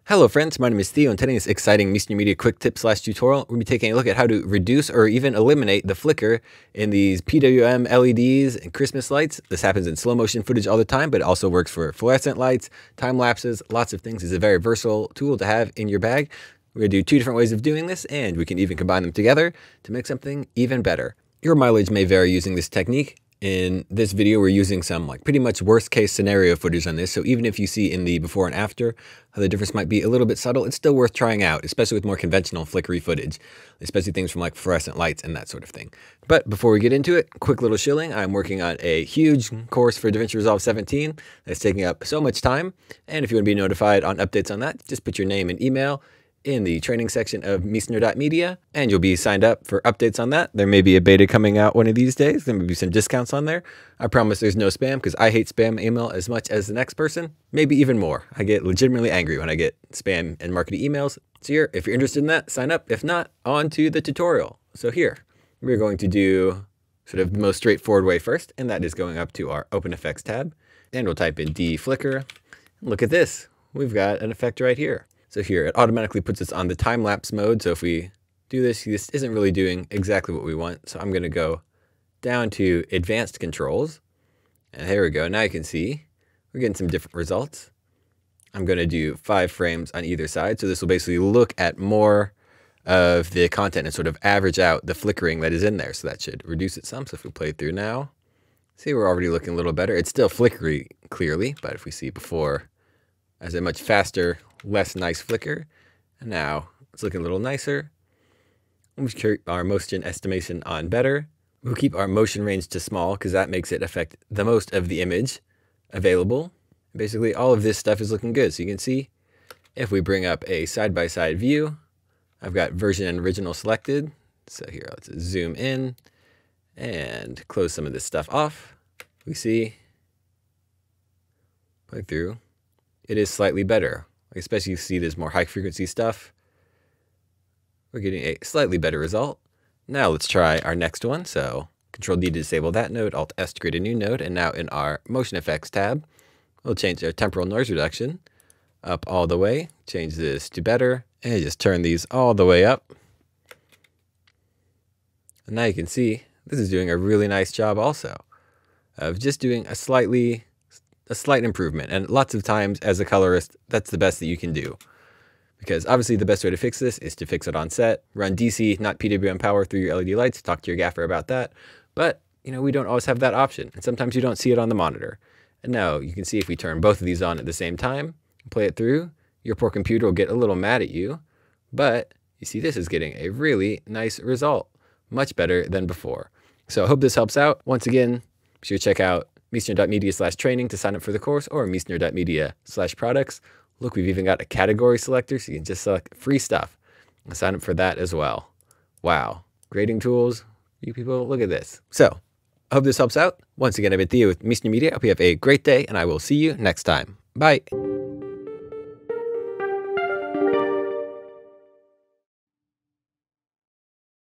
Hello friends, my name is Theo, and today in this exciting Easilly Media quick tip / tutorial, we'll be taking a look at how to reduce or even eliminate the flicker in these PWM LEDs and Christmas lights. This happens in slow motion footage all the time, but it also works for fluorescent lights, time lapses, lots of things. It's a very versatile tool to have in your bag. We're going to do two different ways of doing this, and we can even combine them together to make something even better. Your mileage may vary using this technique. In this video, we're using some pretty much worst case scenario footage on this. So even if you see in the before and after how the difference might be a little bit subtle, it's still worth trying out, especially with more conventional flickery footage, especially things from fluorescent lights and that sort of thing. But before we get into it, quick little shilling. I'm working on a huge course for Davinci Resolve 17 that's taking up so much time. And if you want to be notified on updates on that, just put your name and email in the training section of Meisner.media, and you'll be signed up for updates on that. There may be a beta coming out one of these days. There may be some discounts on there. I promise there's no spam, because I hate spam email as much as the next person, maybe even more. I get legitimately angry when I get spam and marketing emails. So here, if you're interested in that, sign up. If not, on to the tutorial. So here, we're going to do sort of the most straightforward way first, and that is going up to our Open Effects tab, and we'll type in deflicker. Look at this. We've got an effect right here. So here, it automatically puts us on the time-lapse mode. So if we do this, this isn't really doing exactly what we want. So I'm going to go down to Advanced Controls. And there we go. Now you can see we're getting some different results. I'm going to do 5 frames on either side. So this will basically look at more of the content and sort of average out the flickering that is in there. So that should reduce it some. So if we play through now, see, we're already looking a little better. It's still flickery clearly, but if we see before, as a much faster, less nice flicker, and now it's looking a little nicer. We'll keep our motion estimation on better. We'll keep our motion range to small, because that makes it affect the most of the image available. Basically, all of this stuff is looking good. So you can see, if we bring up a side-by-side view, I've got version and original selected. So here, let's zoom in and close some of this stuff off. We see, play through, it is slightly better. Especially you see there's more high frequency stuff. We're getting a slightly better result. Now let's try our next one. So Control D to disable that node, Alt S to create a new node. And now in our Motion Effects tab, we'll change our temporal noise reduction up all the way. Change this to better, and just turn these all the way up. And now you can see this is doing a really nice job also of just doing a slight improvement. And lots of times as a colorist, that's the best that you can do. Because obviously the best way to fix this is to fix it on set. Run DC, not PWM power through your LED lights. Talk to your gaffer about that. But, we don't always have that option. And sometimes you don't see it on the monitor. And now you can see if we turn both of these on at the same time, play it through, your poor computer will get a little mad at you. But you see this is getting a really nice result. Much better than before. So I hope this helps out. Once again, be sure to check out Meisner.media/training to sign up for the course, or Meisner.media/products. Look, we've even got a category selector, so you can just select free stuff and sign up for that as well. Wow. Grading tools. You people, look at this. So, I hope this helps out. Once again, I've been Theo with Meisner Media. I hope you have a great day, and I will see you next time. Bye.